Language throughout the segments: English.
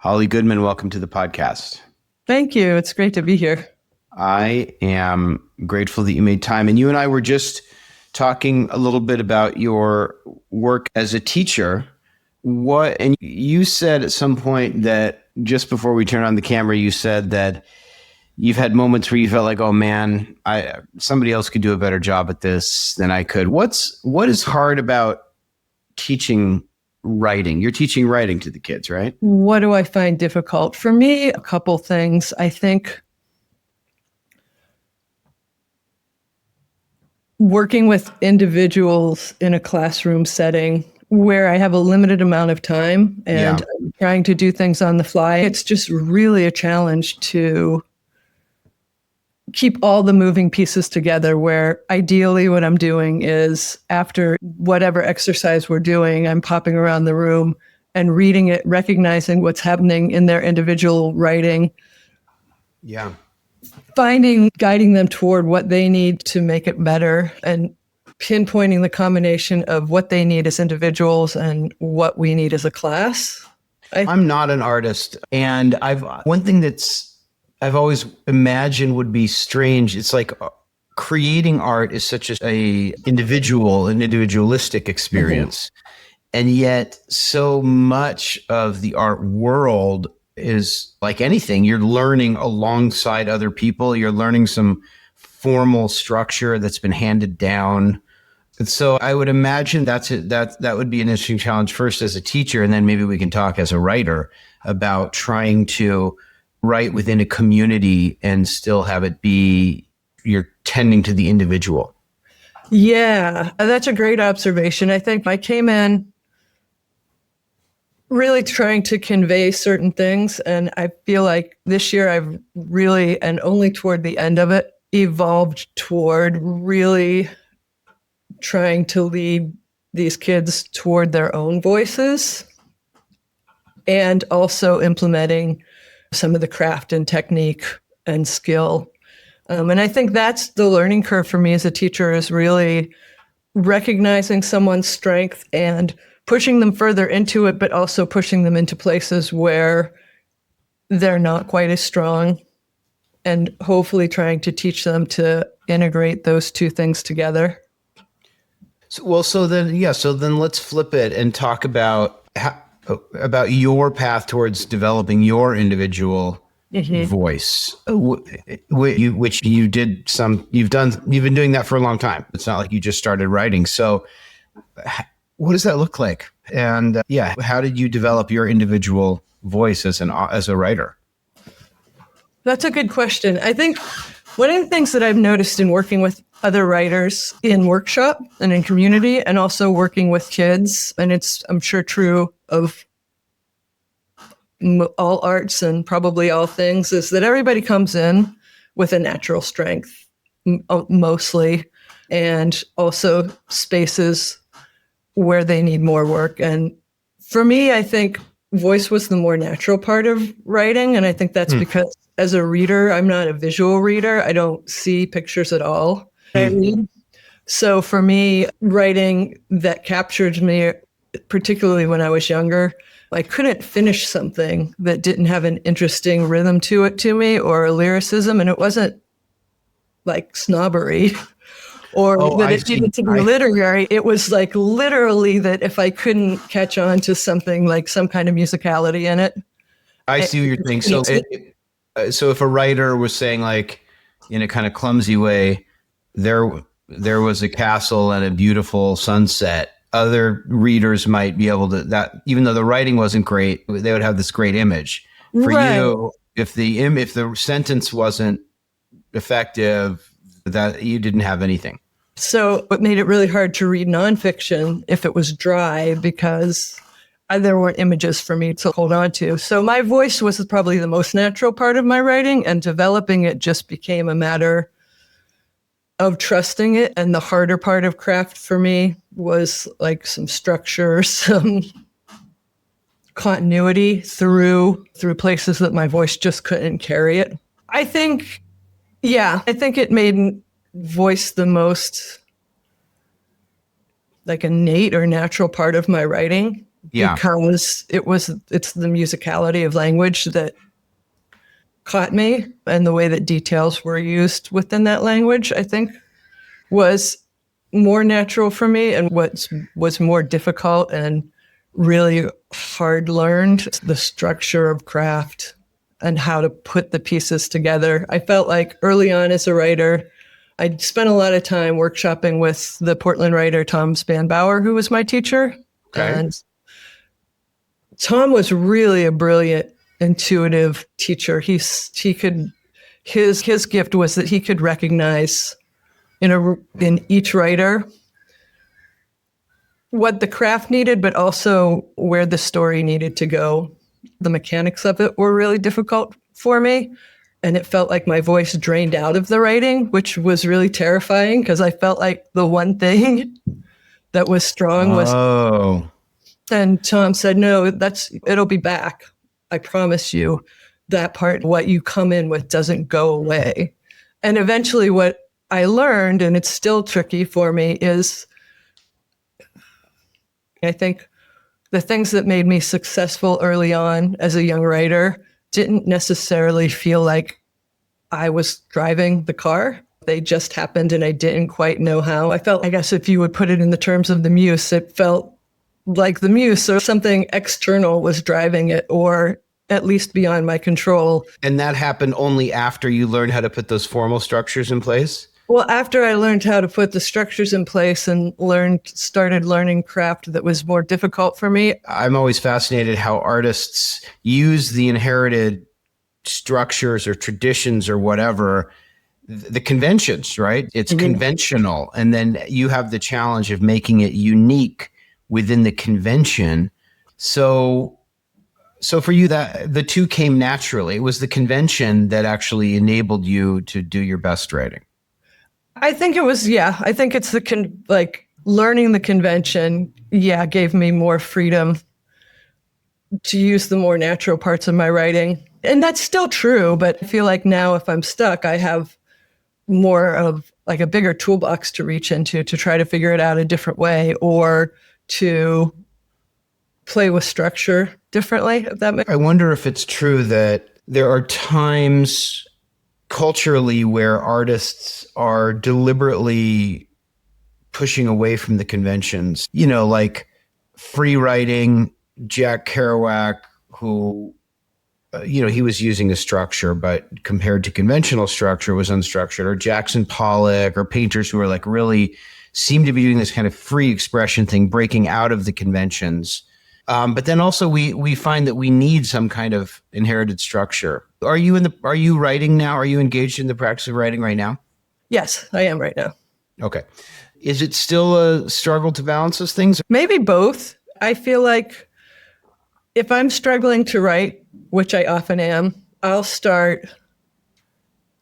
Holly Goodman, welcome to the podcast. Thank you. It's great to be here. I am grateful that you made time. And you and I were just talking a little bit about your work as a teacher. And you said at some point that just before we turned on the camera, you said that you've had moments where you felt like, oh man, somebody else could do a better job at this than I could. What is hard about teaching writing? You're teaching writing to the kids, right? What do I find difficult? For me, a couple things. I think working with individuals in a classroom setting where I have a limited amount of time and I'm trying to do things on the fly, it's just really a challenge to keep all the moving pieces together, where ideally what I'm doing is after whatever exercise we're doing, I'm popping around the room and reading it, recognizing what's happening in their individual writing. Yeah. Guiding them toward what they need to make it better and pinpointing the combination of what they need as individuals and what we need as a class. I'm not an artist. And one thing I've always imagined would be strange. It's like creating art is such an individualistic experience. Mm-hmm. And yet so much of the art world is like anything. You're learning alongside other people. You're learning some formal structure that's been handed down. And so I would imagine that would be an interesting challenge first as a teacher. And then maybe we can talk as a writer about trying to write within a community and still have it be you're tending to the individual. Yeah, that's a great observation. I think I came in really trying to convey certain things. And I feel like this year I've really, and only toward the end of it, evolved toward really trying to lead these kids toward their own voices and also implementing some of the craft and technique and skill. And I think that's the learning curve for me as a teacher, is really recognizing someone's strength and pushing them further into it, but also pushing them into places where they're not quite as strong, and hopefully trying to teach them to integrate those two things together. So then let's flip it and talk about your path towards developing your individual voice, which you've been doing that for a long time. It's not like you just started writing. So what does that look like? And how did you develop your individual voice as a writer? That's a good question. I think one of the things that I've noticed in working with other writers in workshop and in community, and also working with kids, and it's, I'm sure, true of all arts and probably all things, is that everybody comes in with a natural strength, mostly, and also spaces where they need more work. And for me, I think voice was the more natural part of writing. And I think that's because as a reader, I'm not a visual reader. I don't see pictures at all. I read. So for me, writing that captured me, particularly when I was younger, I couldn't finish something that didn't have an interesting rhythm to it to me, or a lyricism. And it wasn't like snobbery or that it needed to be literary. It was like literally that if I couldn't catch on to something like some kind of musicality in it. I see what you're saying. So if a writer was saying, like, in a kind of clumsy way, there was a castle and a beautiful sunset, other readers might be able to, that even though the writing wasn't great, they would have this great image. For you, if the sentence wasn't effective, that you didn't have anything. So it made it really hard to read nonfiction if it was dry, because there weren't images for me to hold on to. So my voice was probably the most natural part of my writing, and developing it just became a matter of trusting it. And the harder part of craft for me was like some structure, some continuity through places that my voice just couldn't carry it. I think it made voice the most like innate or natural part of my writing. Yeah. because it's the musicality of language that caught me, and the way that details were used within that language, I think, was more natural for me. And what was more difficult and really hard learned, the structure of craft and how to put the pieces together. I felt like early on as a writer, I spent a lot of time workshopping with the Portland writer Tom Spanbauer, who was my teacher. Okay. And Tom was really a brilliant, intuitive teacher. His gift was that he could recognize in each writer what the craft needed, but also where the story needed to go. The mechanics of it were really difficult for me, and it felt like my voice drained out of the writing, which was really terrifying because I felt like the one thing that was strong was. Oh. And Tom said, no, it'll be back. I promise you. That part, what you come in with doesn't go away. And eventually what I learned, and it's still tricky for me, is I think the things that made me successful early on as a young writer didn't necessarily feel like I was driving the car. They just happened and I didn't quite know how. I felt, I guess if you would put it in the terms of the muse, it felt like the muse or something external was driving it, or at least beyond my control. And that happened only after you learned how to put those formal structures in place? Well, after I learned how to put the structures in place and started learning craft that was more difficult for me. I'm always fascinated how artists use the inherited structures or traditions or whatever, the conventions, right? It's conventional. And then you have the challenge of making it unique within the convention. So for you, that the two came naturally. It was the convention that actually enabled you to do your best writing. I think it was, I think it's learning the convention, gave me more freedom to use the more natural parts of my writing. And that's still true, but I feel like now if I'm stuck, I have more of like a bigger toolbox to reach into to try to figure it out a different way, or to play with structure differently, if that makes sense. I wonder if it's true that there are times culturally where artists are deliberately pushing away from the conventions, like free writing, Jack Kerouac, who, he was using a structure, but compared to conventional structure was unstructured, or Jackson Pollock, or painters who are like really seem to be doing this kind of free expression thing, breaking out of the conventions. But then also we find that we need some kind of inherited structure. Are you writing now? Are you engaged in the practice of writing right now? Yes, I am right now. Okay. Is it still a struggle to balance those things? Maybe both. I feel like if I'm struggling to write, which I often am, I'll start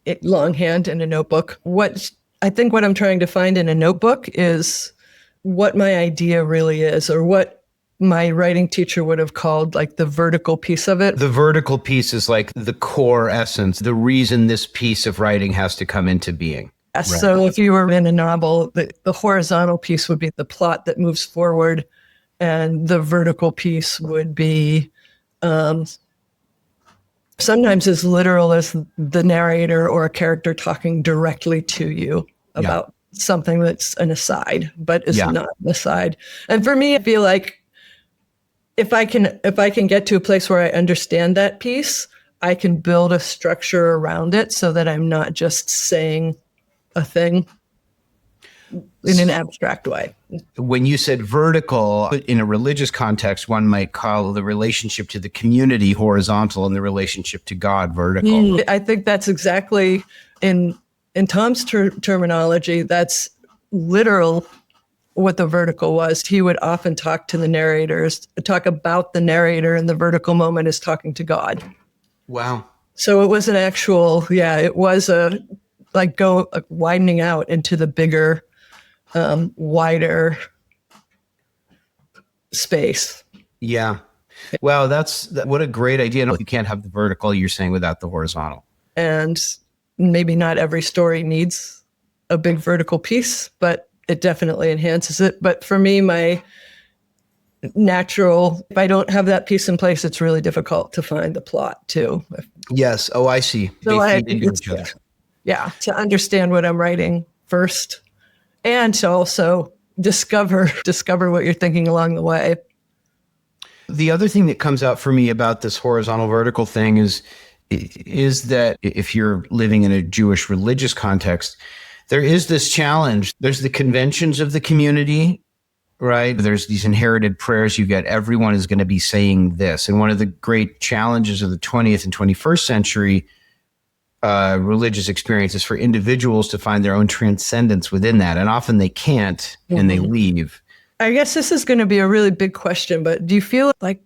it longhand in a notebook. What I'm trying to find in a notebook is what my idea really is, or what my writing teacher would have called like the vertical piece of it. The vertical piece is like the core essence, the reason this piece of writing has to come into being. Yes. Right. So if you were in a novel, the horizontal piece would be the plot that moves forward, and the vertical piece would be sometimes as literal as the narrator or a character talking directly to you about something that's an aside, but is not an aside. And for me, I feel like if I can get to a place where I understand that piece, I can build a structure around it so that I'm not just saying a thing in an abstract way. When you said vertical, in a religious context, one might call the relationship to the community horizontal and the relationship to God vertical. I think that's exactly, in Tom's terminology, that's literal what the vertical was. He would often talk to the narrators, talk about the narrator in the vertical moment as talking to God. Wow. So it was an actual, it was widening out into the bigger, wider space. Yeah. Wow, what a great idea. You can't have the vertical, you're saying, without the horizontal. And maybe not every story needs a big vertical piece, but it definitely enhances it. But for me, natural. If I don't have that piece in place, it's really difficult to find the plot too. Yes. Oh, I see. So They feed into each other. Yeah, to understand what I'm writing first, and to also discover what you're thinking along the way. The other thing that comes out for me about this horizontal vertical thing is that if you're living in a Jewish religious context, there is this challenge. There's the conventions of the community, right? There's these inherited prayers you get. Everyone is going to be saying this. And one of the great challenges of the 20th and 21st century religious experiences for individuals to find their own transcendence within that. And often they can't, and they leave. I guess this is going to be a really big question, but do you feel like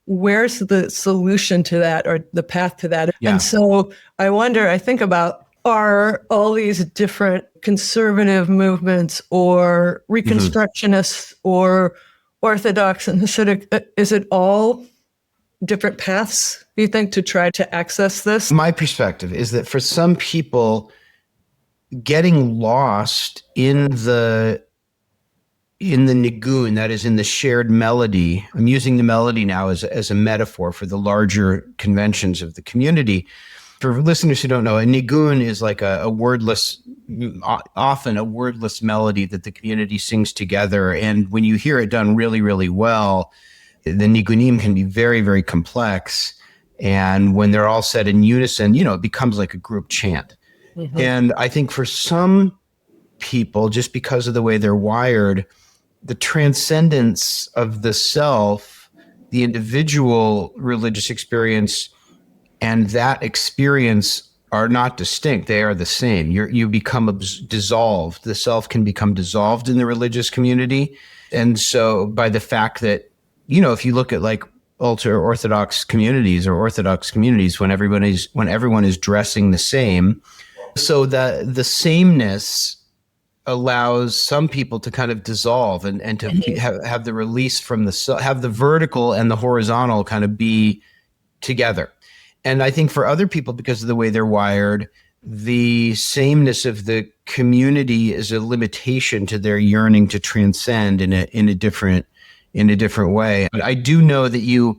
where's the solution to that or the path to that? Yeah. And so I think about, are all these different conservative movements or Reconstructionists or Orthodox and Hasidic, is it all different paths, you think, to try to access this? My perspective is that for some people, getting lost in the nigun, that is in the shared melody. I'm using the melody now as a metaphor for the larger conventions of the community. For listeners who don't know, a nigun is like often a wordless melody that the community sings together. And when you hear it done really, really well, the nigunim can be very, very complex. And when they're all said in unison, it becomes like a group chant. Mm-hmm. And I think for some people, just because of the way they're wired, the transcendence of the self, the individual religious experience, and that experience are not distinct. They are the same. You become dissolved. The self can become dissolved in the religious community. And so by the fact that, if you look at like ultra Orthodox communities when everyone is dressing the same, so that the sameness allows some people to kind of dissolve and to have the release from have the vertical and the horizontal kind of be together. And I think for other people, because of the way they're wired, the sameness of the community is a limitation to their yearning to transcend in a different way. But I do know that you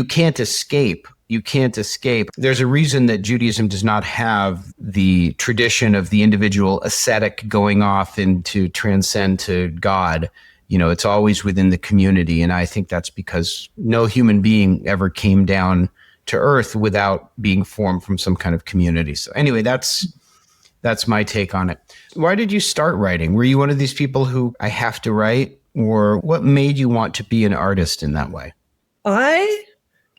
can't escape. You can't escape. There's a reason that Judaism does not have the tradition of the individual ascetic going off into transcend to God. It's always within the community. And I think that's because no human being ever came down to earth without being formed from some kind of community. So anyway, that's my take on it. Why did you start writing? Were you one of these people who I have to write, or what made you want to be an artist in that way? I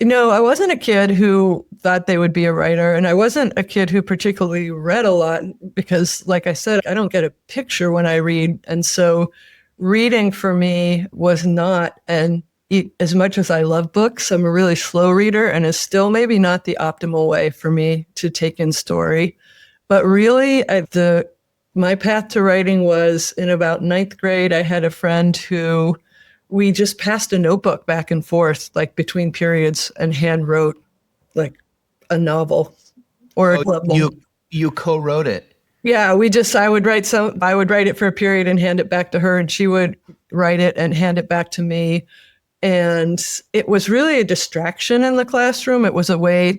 wasn't a kid who thought they would be a writer, and I wasn't a kid who particularly read a lot because, like I said, I don't get a picture when I read. And so reading for me was not, and as much as I love books, I'm a really slow reader, and it's still maybe not the optimal way for me to take in story. But really, my path to writing was in about 9th grade. I had a friend who we just passed a notebook back and forth, like between periods, and hand wrote like a novel or a novel. You co-wrote it. Yeah, I would write it for a period and hand it back to her, and she would write it and hand it back to me. And it was really a distraction in the classroom. It was a way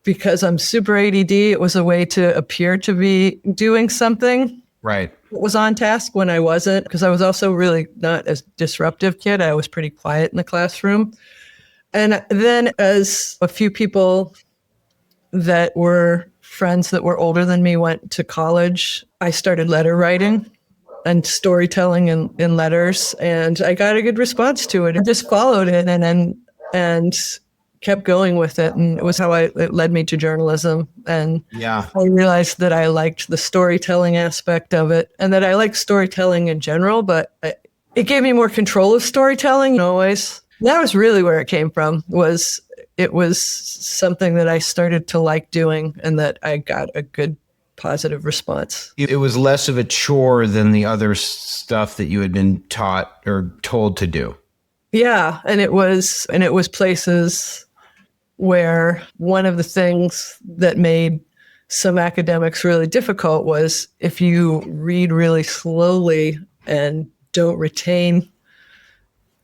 because I'm super ADD, it was a way to appear to be doing something. Right. It was on task when I wasn't, because I was also really not a disruptive kid. I was pretty quiet in the classroom. And then as a few people that were friends that were older than me went to college, I started letter writing and storytelling in letters, and I got a good response to it. I just followed it and kept going with it, and it was how it led me to journalism. And I realized that I liked the storytelling aspect of it, and that I liked storytelling in general, but it gave me more control of storytelling always. That was really where it came from. It was something that I started to like doing, and that I got a good positive response. It was less of a chore than the other stuff that you had been taught or told to do. Yeah, and it was places where one of the things that made some academics really difficult was if you read really slowly and don't retain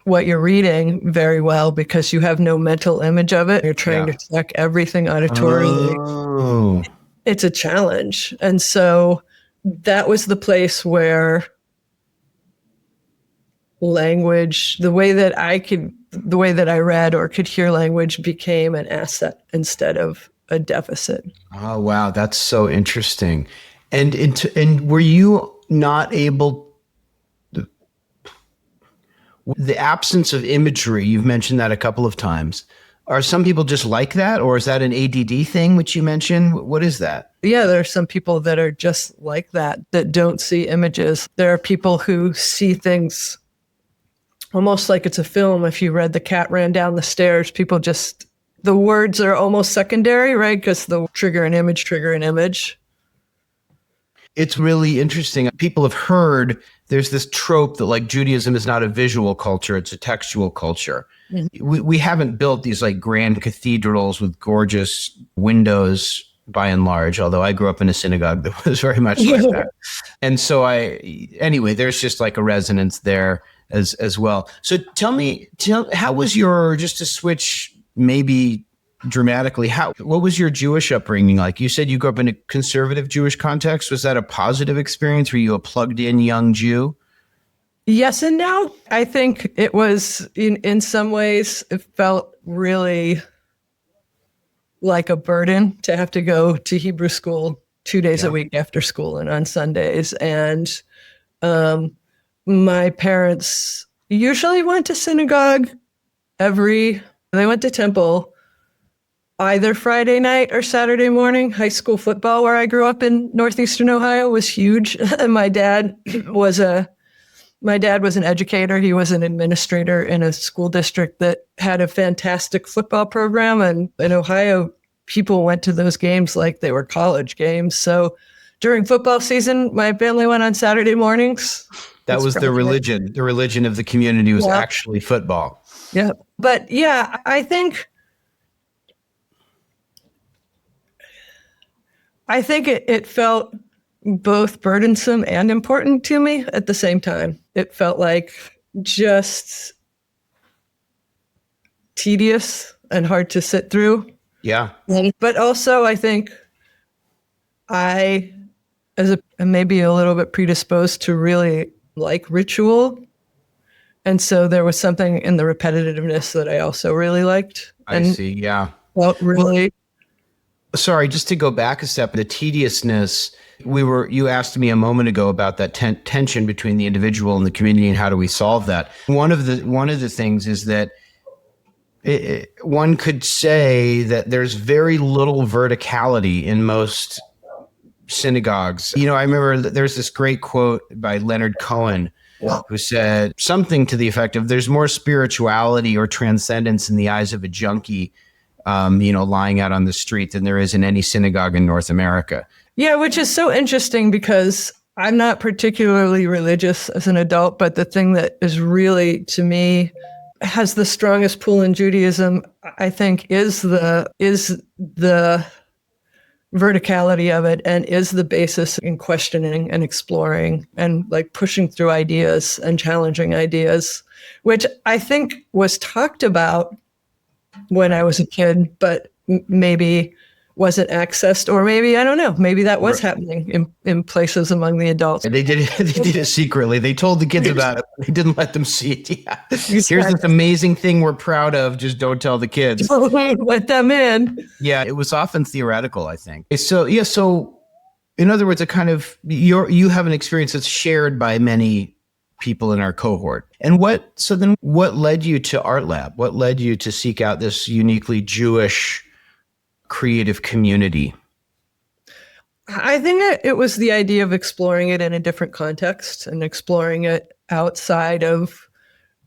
what you're reading very well because you have no mental image of it. You're trying to check everything auditorily. Oh. It's a challenge. And so that was the place where language, the way that I read or could hear language became an asset instead of a deficit. Oh, wow. That's so interesting. And were you not able, the absence of imagery, you've mentioned that a couple of times. Are some people just like that? Or is that an ADD thing, which you mentioned? What is that? Yeah, there are some people that are just like that don't see images. There are people who see things almost like it's a film. If you read The Cat Ran Down the Stairs, the words are almost secondary, right? Because the trigger an image. It's really interesting. People have heard there's this trope that like Judaism is not a visual culture, it's a textual culture. Mm-hmm. We haven't built these like grand cathedrals with gorgeous windows by and large, although I grew up in a synagogue that was very much like that. And so there's just like a resonance there as well. So tell how was just to switch maybe dramatically, what was your Jewish upbringing like? You said you grew up in a conservative Jewish context. Was that a positive experience? Were you a plugged in young Jew? Yes and no. I think it was in some ways it felt really like a burden to have to go to Hebrew school 2 days a week after school and on Sundays. And my parents usually went to synagogue they went to temple either Friday night or Saturday morning. High school football, where I grew up in northeastern Ohio, was huge. And my dad was an educator. He was an administrator in a school district that had a fantastic football program. And in Ohio, people went to those games like they were college games. So during football season, my family went on Saturday mornings. That was the religion. The religion of the community was actually football. Yeah. But yeah, I think it felt both burdensome and important to me at the same time. It felt like just tedious and hard to sit through. Yeah. But also I think I, maybe a little bit predisposed to really like ritual. And so there was something in the repetitiveness that I also really liked. I see. Yeah. Felt really... Sorry, just to go back a step, the tediousness, you asked me a moment ago about that tension between the individual and the community and how do we solve that. One of the things is that one could say that there's very little verticality in most synagogues. I remember there's this great quote by Leonard Cohen who said something to the effect of there's more spirituality or transcendence in the eyes of a junkie lying out on the street than there is in any synagogue in North America. Yeah, which is so interesting because I'm not particularly religious as an adult, but the thing that is really, to me, has the strongest pull in Judaism, I think, is the verticality of it and is the basis in questioning and exploring and like pushing through ideas and challenging ideas, which I think was talked about when I was a kid, but maybe wasn't accessed, or maybe, I don't know, maybe that was happening in places among the adults. And they did it secretly. They told the kids about it. They didn't let them see it. Yeah. Here's this amazing thing we're proud of. Just don't tell the kids. Let them in. Yeah, it was often theoretical, I think. So in other words, a kind of, you have an experience that's shared by many people in our cohort. And what led you to Art Lab? What led you to seek out this uniquely Jewish creative community? I think it was the idea of exploring it in a different context and exploring it outside of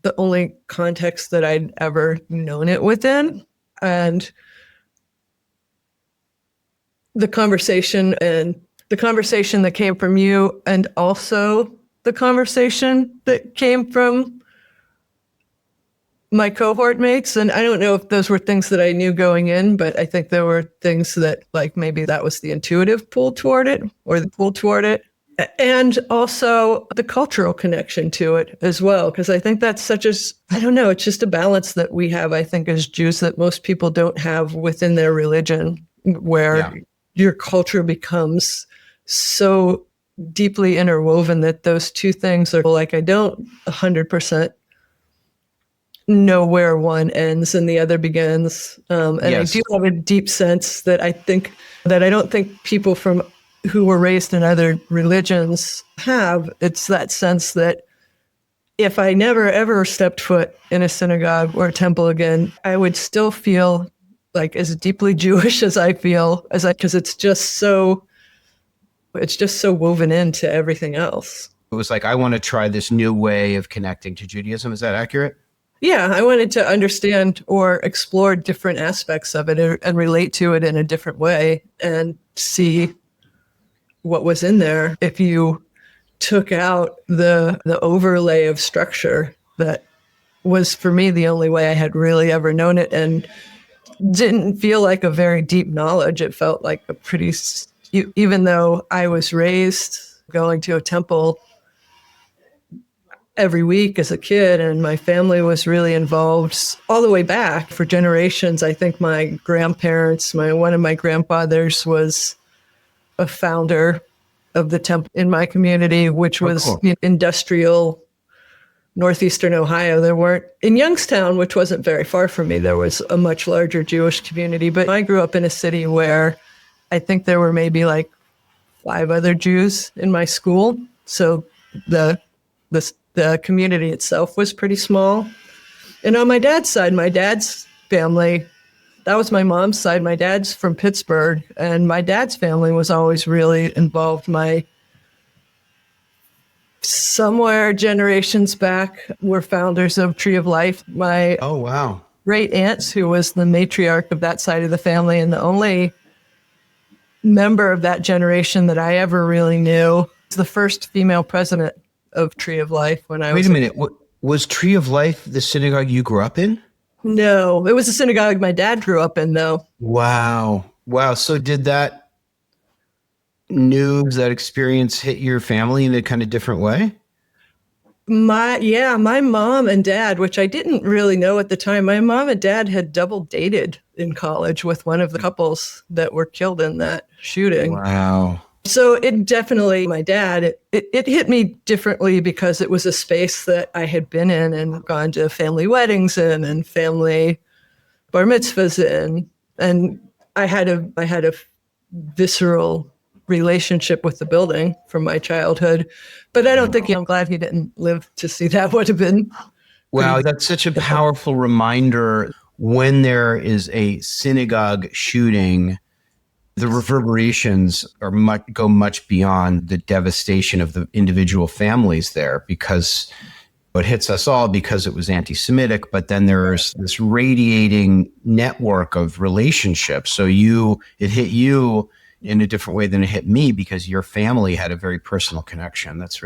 the only context that I'd ever known it within. And the conversation that came from you, and also the conversation that came from my cohort mates. And I don't know if those were things that I knew going in, but I think there were things that like maybe that was the intuitive pull toward it or the pull toward it. And also the cultural connection to it as well, because I think that's I don't know, it's just a balance that we have, I think, as Jews that most people don't have within their religion, where your culture becomes so deeply interwoven that those two things are like, I don't 100% know where one ends and the other begins. And I do have a deep sense that I don't think people who were raised in other religions have. It's that sense that if I never ever stepped foot in a synagogue or a temple again, I would still feel like as deeply Jewish as I feel, because it's just so woven into everything else. It was like, I want to try this new way of connecting to Judaism. Is that accurate? Yeah, I wanted to understand or explore different aspects of it and relate to it in a different way and see what was in there if you took out the overlay of structure that was, for me, the only way I had really ever known it, and didn't feel like a very deep knowledge. It felt like even though I was raised going to a temple every week as a kid, and my family was really involved all the way back for generations. I think my grandparents, one of my grandfathers was a founder of the temple in my community, which was industrial northeastern Ohio. In Youngstown, which wasn't very far from me, there was a much larger Jewish community. But I grew up in a city where I think there were maybe like 5 other Jews in my school. So the community itself was pretty small. And on my dad's side, my dad's family, that was my mom's side. My dad's from Pittsburgh, and my dad's family was always really involved. Somewhere generations back were founders of Tree of Life. My great aunts, who was the matriarch of that side of the family and the only member of that generation that I ever really knew, was the first female president of Tree of Life when I was... Wait a minute. Was Tree of Life the synagogue you grew up in? No, it was a synagogue my dad grew up in, though. Wow. So did that news, that experience hit your family in a kind of different way? My mom and dad, which I didn't really know at the time, my mom and dad had double dated in college with one of the couples that were killed in that shooting. Wow. So it definitely, my dad, it hit me differently because it was a space that I had been in and gone to family weddings in and family bar mitzvahs in. And I had a visceral relationship with the building from my childhood. But I don't think, I'm glad he didn't live to see that. Would have been. Wow, that's such a powerful reminder. When there is a synagogue shooting, the reverberations go much beyond the devastation of the individual families there, because it hits us all because it was anti-Semitic, but then there's this radiating network of relationships. So it hit you in a different way than it hit me because your family had a very personal connection. That's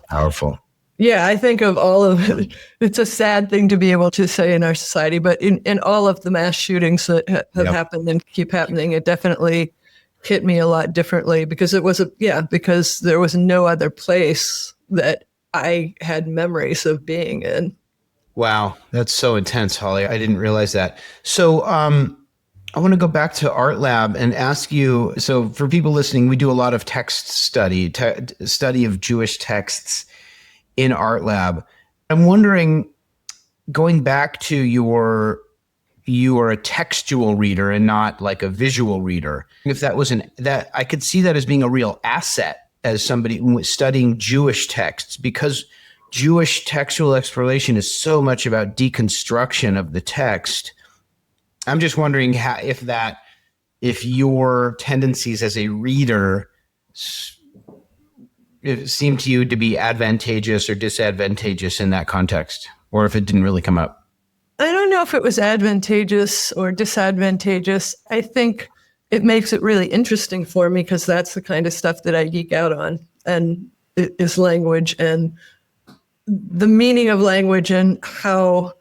powerful. Yeah, I think of all of it. It's a sad thing to be able to say in our society, but in all of the mass shootings that have happened and keep happening, it definitely hit me a lot differently because because there was no other place that I had memories of being in. Wow, that's so intense, Holly. I didn't realize that. So I want to go back to Art Lab and ask you, so for people listening, we do a lot of text study of Jewish texts in Art Lab. I'm wondering, going back to you are a textual reader and not like a visual reader. If that was that I could see that as being a real asset as somebody studying Jewish texts, because Jewish textual exploration is so much about deconstruction of the text. I'm just wondering if your tendencies as a reader it seemed to you to be advantageous or disadvantageous in that context, or if it didn't really come up? I don't know if it was advantageous or disadvantageous. I think it makes it really interesting for me because that's the kind of stuff that I geek out on, and it is language and the meaning of language and how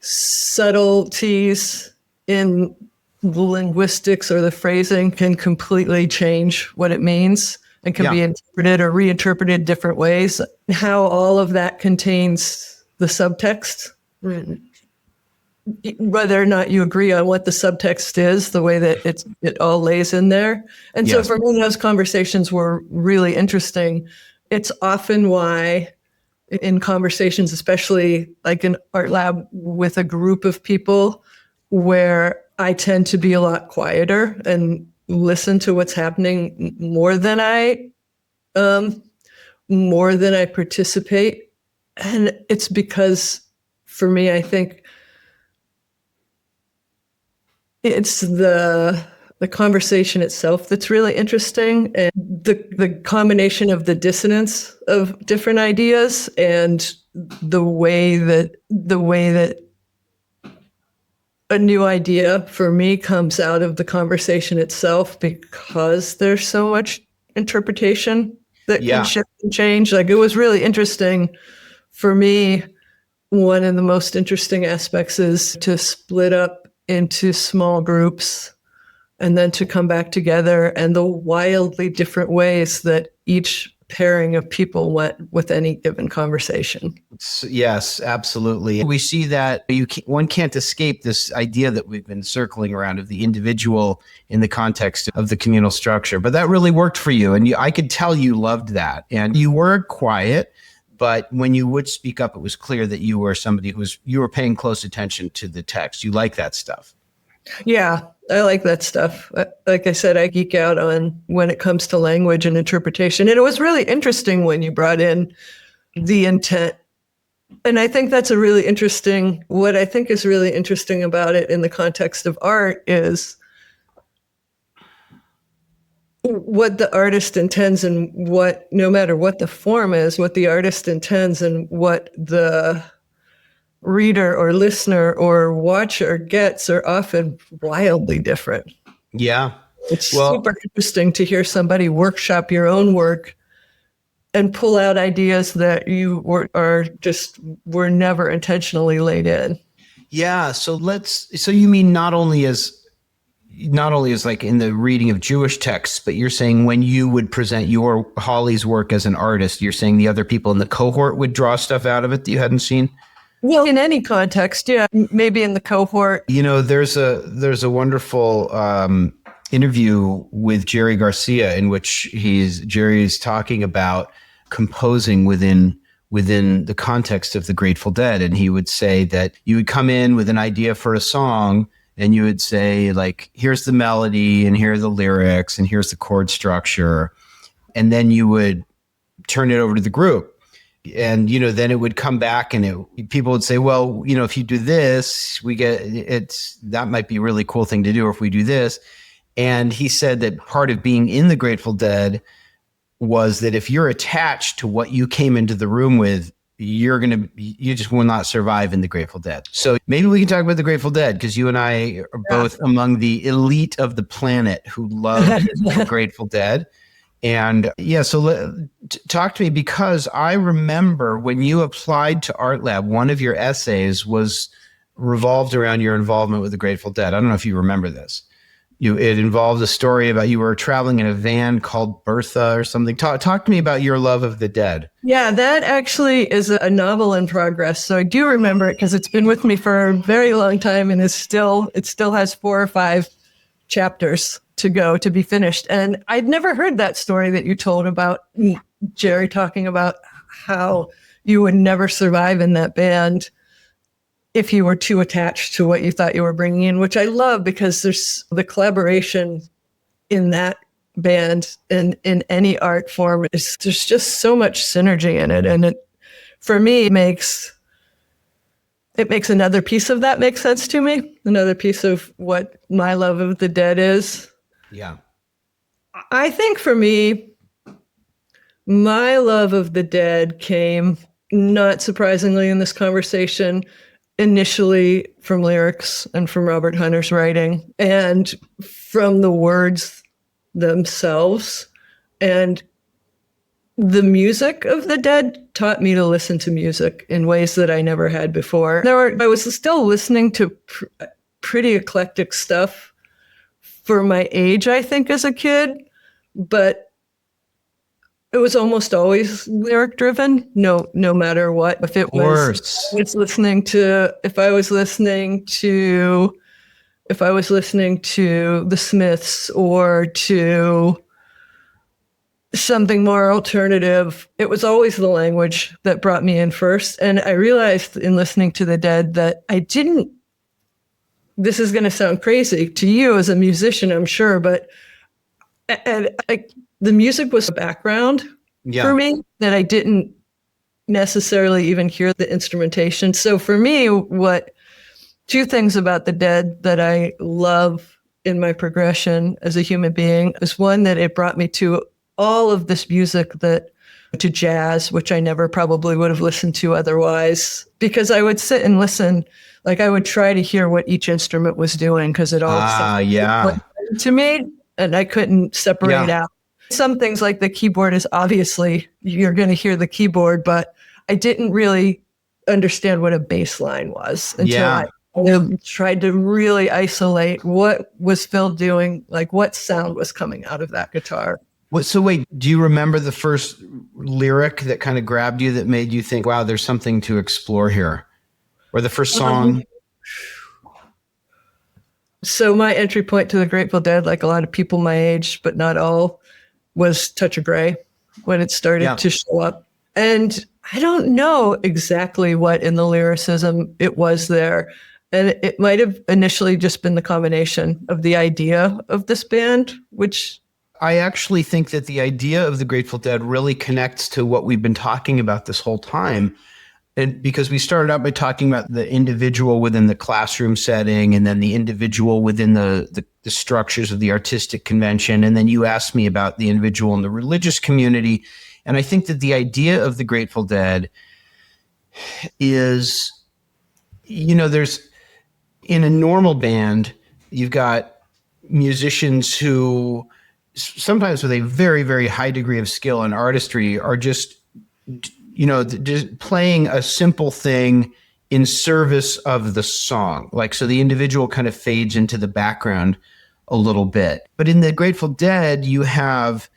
subtleties in the linguistics or the phrasing can completely change what it means. and can be interpreted or reinterpreted different ways. How all of that contains the subtext, whether or not you agree on what the subtext is, the way that it all lays in there. And so for me, those conversations were really interesting. It's often why in conversations, especially like in art lab with a group of people, where I tend to be a lot quieter and listen to what's happening more than I participate. And it's because for me, I think it's the conversation itself that's really interesting, and the combination of the dissonance of different ideas and the way that a new idea for me comes out of the conversation itself, because there's so much interpretation that can shift and change. Like, it was really interesting for me. One of the most interesting aspects is to split up into small groups and then to come back together, and the wildly different ways that each pairing of people went with any given conversation. Yes, absolutely. We see that one can't escape this idea that we've been circling around of the individual in the context of the communal structure. But that really worked for you, and I could tell you loved that. And you were quiet, but when you would speak up, it was clear that you were somebody you were paying close attention to the text. You like that stuff. Yeah, I like that stuff. Like I said, I geek out on when it comes to language and interpretation. And it was really interesting when you brought in the intent. And I think that's what I think is really interesting about it in the context of art is what the artist intends, and no matter what the form is, what the artist intends and what the reader or listener or watcher gets are often wildly different. Yeah. It's super interesting to hear somebody workshop your own work and pull out ideas that you were never intentionally laid in. Yeah. So you mean not only as like in the reading of Jewish texts, but you're saying when you would present your Holly's work as an artist, you're saying the other people in the cohort would draw stuff out of it that you hadn't seen? Well, in any context, yeah, maybe in the cohort. There's a wonderful interview with Jerry Garcia in which Jerry's talking about composing within the context of the Grateful Dead, and he would say that you would come in with an idea for a song, and you would say, like, here's the melody, and here are the lyrics, and here's the chord structure, and then you would turn it over to the group. And, then it would come back and people would say, well, if you do this, that might be a really cool thing to do. Or if we do this. And he said that part of being in the Grateful Dead was that if you're attached to what you came into the room with, you just will not survive in the Grateful Dead. So maybe we can talk about the Grateful Dead, because you and I are both among the elite of the planet who love the Grateful Dead. And so talk to me, because I remember when you applied to Art Lab, one of your essays revolved around your involvement with the Grateful Dead. I don't know if you remember this. It involved a story about you were traveling in a van called Bertha or something. Talk to me about your love of the Dead. Yeah, that actually is a novel in progress. So I do remember it because it's been with me for a very long time, and it still has 4 or 5 chapters to go to be finished. And I'd never heard that story that you told about Jerry talking about how you would never survive in that band if you were too attached to what you thought you were bringing in, which I love, because there's the collaboration in that band and in any art form. There's just so much synergy in it. And for me, it makes another piece of that make sense to me. Another piece of what my love of the Dead is. Yeah. I think for me, my love of the Dead came, not surprisingly in this conversation, initially from lyrics and from Robert Hunter's writing and from the words themselves. And the music of the Dead taught me to listen to music in ways that I never had before. I was still listening to pretty eclectic stuff for my age, I think, as a kid, but it was almost always lyric driven, no matter what. If it was, it's listening to, if I was listening to the Smiths or to something more alternative, it was always the language that brought me in first. And I realized in listening to the Dead that this is going to sound crazy to you as a musician, I'm sure, but the music was a background for me that I didn't necessarily even hear the instrumentation. So for me, two things about the Dead that I love in my progression as a human being is one, that it brought me to all of this music to jazz, which I never probably would have listened to otherwise, because I would sit and listen, like I would try to hear what each instrument was doing, because it all to me, and I couldn't separate out. Some things like the keyboard is obviously, you're going to hear the keyboard, but I didn't really understand what a bass line was until I tried to really isolate what was Phil doing, like what sound was coming out of that guitar. So wait, do you remember the first lyric that kind of grabbed you, that made you think, wow, there's something to explore here? Or the first song? So my entry point to the Grateful Dead, like a lot of people my age, but not all, was Touch of Grey when it started to show up. And I don't know exactly what in the lyricism it was there. And it might have initially just been the combination of the idea of this band, which... I actually think that the idea of the Grateful Dead really connects to what we've been talking about this whole time. And because we started out by talking about the individual within the classroom setting, and then the individual within the structures of the artistic convention. And then you asked me about the individual in the religious community. And I think that the idea of the Grateful Dead is, there's, in a normal band, you've got musicians who sometimes with a very, very high degree of skill and artistry are just playing a simple thing in service of the song. Like, so the individual kind of fades into the background a little bit. But in the Grateful Dead, you have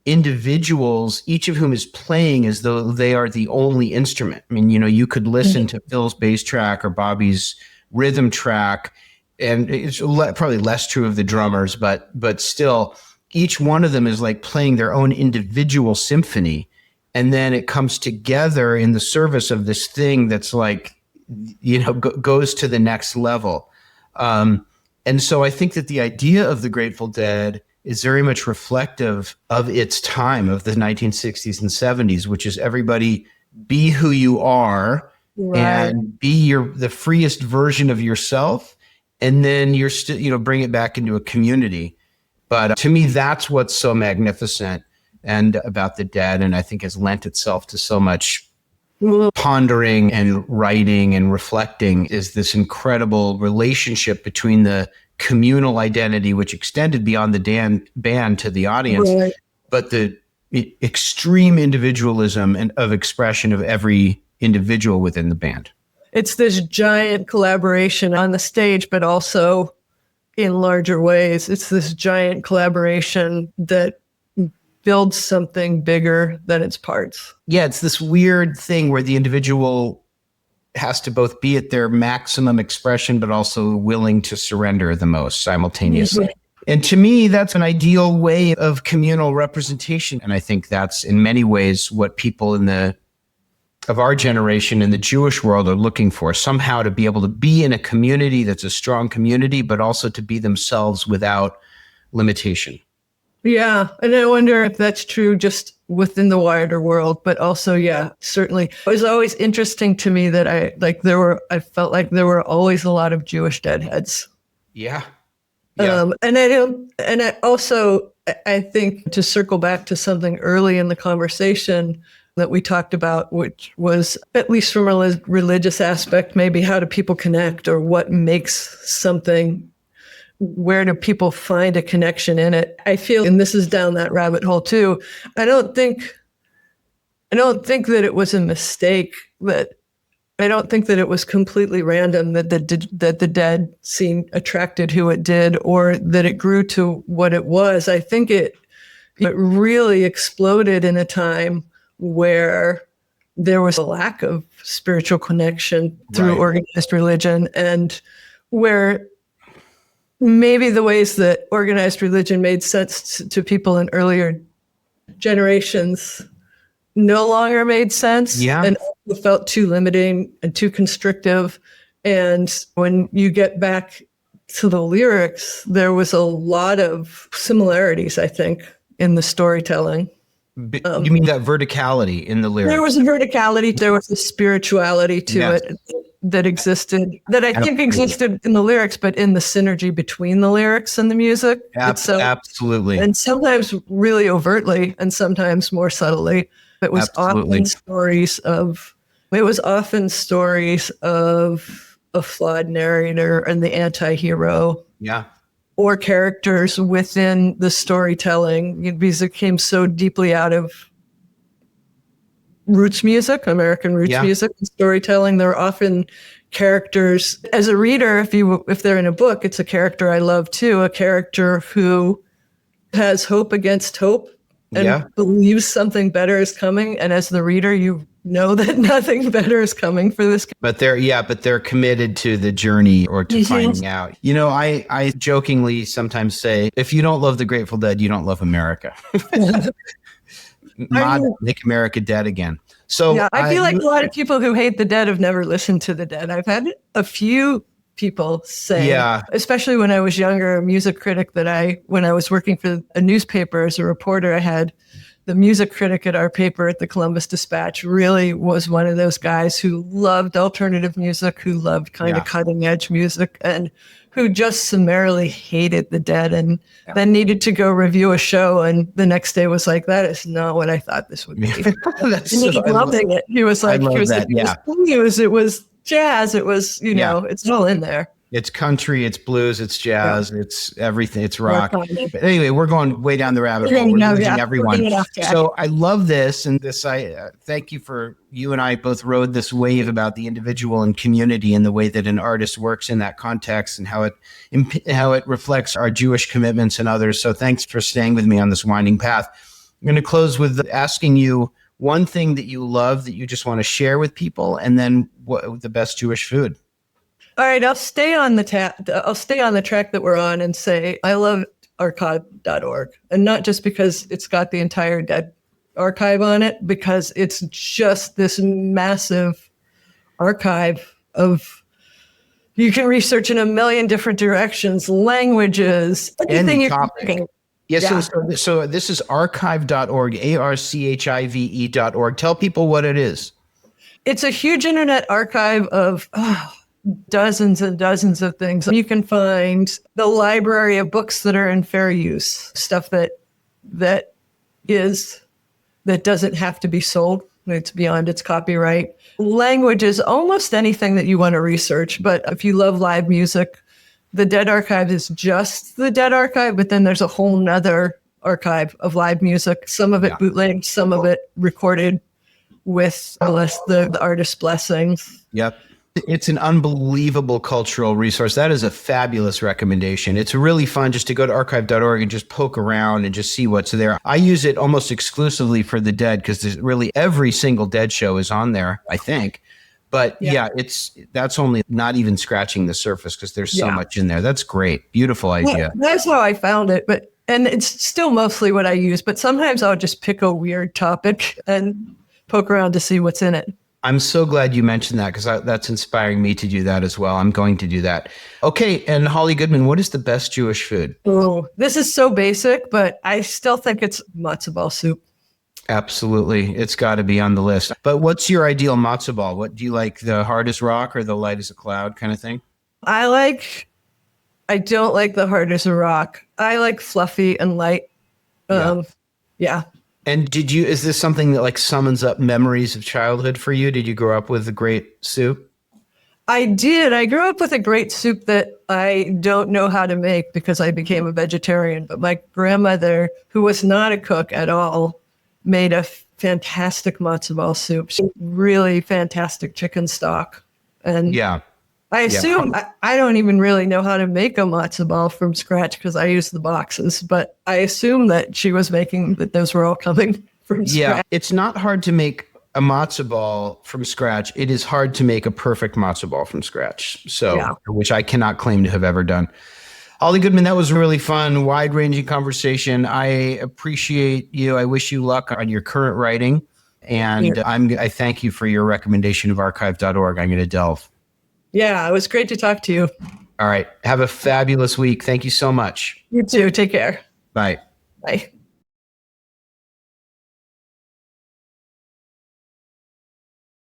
individuals, each of whom is playing as though they are the only instrument. I mean, you could listen to Phil's bass track or Bobby's rhythm track, and it's probably less true of the drummers, but still, each one of them is like playing their own individual symphony. And then it comes together in the service of this thing that's like, goes to the next level. And so I think that the idea of the Grateful Dead is very much reflective of its time, of the 1960s and 70s, which is everybody be who you are, and be the freest version of yourself. And then you're still, bring it back into a community. But to me, that's what's so magnificent and about the Dead, and I think has lent itself to so much pondering and writing and reflecting, is this incredible relationship between the communal identity, which extended beyond the band to the audience, but the extreme individualism and of expression of every individual within the band. It's this giant collaboration on the stage, but also in larger ways. It's this giant collaboration that builds something bigger than its parts. Yeah, it's this weird thing where the individual has to both be at their maximum expression, but also willing to surrender the most simultaneously. And to me, that's an ideal way of communal representation. And I think that's in many ways what people of our generation in the Jewish world are looking for, somehow to be able to be in a community that's a strong community, but also to be themselves without limitation. Yeah. And I wonder if that's true just within the wider world, but also, certainly. It was always interesting to me that I felt like there were always a lot of Jewish deadheads. Yeah. And I think, to circle back to something early in the conversation that we talked about, which was, at least from a religious aspect, maybe how do people connect, or what makes something, where do people find a connection in it? I feel, and this is down that rabbit hole too, I don't think that it was a mistake, I don't think that it was completely random that the Dead scene attracted who it did, or that it grew to what it was. I think it It really exploded in a time where there was a lack of spiritual connection through organized religion, and where maybe the ways that organized religion made sense to people in earlier generations no longer made sense, and also felt too limiting and too constrictive. And when you get back to the lyrics, there was a lot of similarities, I think, in the storytelling. You mean that verticality in the lyrics? There was a verticality, there was a spirituality to it that existed, that I think existed in the lyrics, but in the synergy between the lyrics and the music. Absolutely. And sometimes really overtly and sometimes more subtly. It was often stories of a flawed narrator and the anti-hero. Yeah. Or characters within the storytelling, because it came so deeply out of roots music, American roots music and storytelling. There are often characters. As a reader, if they're in a book, it's a character I love too, a character who has hope against hope and believes something better is coming. And as the reader, you know that nothing better is coming for this. But they're committed to the journey or to finding out. You know, I jokingly sometimes say, if you don't love the Grateful Dead, you don't love America. Make America dead again. So I feel like a lot of people who hate the Dead have never listened to the Dead. I've had a few people say, especially when I was younger, a music critic when I was working for a newspaper as a reporter, I had the music critic at our paper at the Columbus Dispatch really was one of those guys who loved alternative music, who loved kind of cutting edge music, and who just summarily hated the Dead, and then needed to go review a show. And the next day was like, that is not what I thought this would be. And he was loving it. He was like, it was jazz. It was, it's all in there. It's country, it's blues, it's jazz, it's everything, it's rock. But anyway, we're going way down the rabbit hole. We're losing everyone. So I love this, and I thank you for, you and I both rode this wave about the individual and community and the way that an artist works in that context and how it reflects our Jewish commitments and others. So thanks for staying with me on this winding path. I'm going to close with asking you one thing that you love that you just want to share with people, and then the best Jewish food. All right, I'll stay on the track that we're on and say I love archive.org, and not just because it's got the entire Dead archive on it, because it's just this massive archive of, you can research in a million different directions, languages, anything you're thinking. Yes, so this is archive.org, archive.org. Tell people what it is. It's a huge internet archive of dozens and dozens of things. You can find the library of books that are in fair use, stuff that doesn't have to be sold. It's beyond its copyright. Languages, almost anything that you want to research. But if you love live music, the Dead Archive is just the Dead Archive, but then there's a whole nother archive of live music, some of it bootlegged, some of it recorded with the artist's blessings. Yep. It's an unbelievable cultural resource. That is a fabulous recommendation. It's really fun just to go to archive.org and just poke around and just see what's there. I use it almost exclusively for the Dead because there's really every single Dead show is on there, I think. But that's only not even scratching the surface because there's so much in there. That's great. Beautiful idea. That's how I found it. And it's still mostly what I use, but sometimes I'll just pick a weird topic and poke around to see what's in it. I'm so glad you mentioned that because that's inspiring me to do that as well. I'm going to do that. Okay. And Holly Goodman, what is the best Jewish food? Oh, this is so basic, but I still think it's matzo ball soup. Absolutely. It's got to be on the list. But what's your ideal matzo ball? What do you like, the hard as rock or the light as a cloud kind of thing? I don't like the hard as a rock. I like fluffy and light. Yeah. And is this something that like summons up memories of childhood for you? Did you grow up with a great soup? I did. I grew up with a great soup that I don't know how to make because I became a vegetarian. But my grandmother, who was not a cook at all, made a fantastic matzo ball soup. Really fantastic chicken stock. And I assume I don't even really know how to make a matzo ball from scratch because I use the boxes, but I assume that she was making that those were all coming from scratch. It's not hard to make a matzo ball from scratch. It is hard to make a perfect matzo ball from scratch. So, which I cannot claim to have ever done. Holly Goodman, that was a really fun, wide-ranging conversation. I appreciate you. I wish you luck on your current writing. And I thank you for your recommendation of archive.org. I'm going to delve. Yeah, it was great to talk to you. All right. Have a fabulous week. Thank you so much. You too. Take care. Bye. Bye.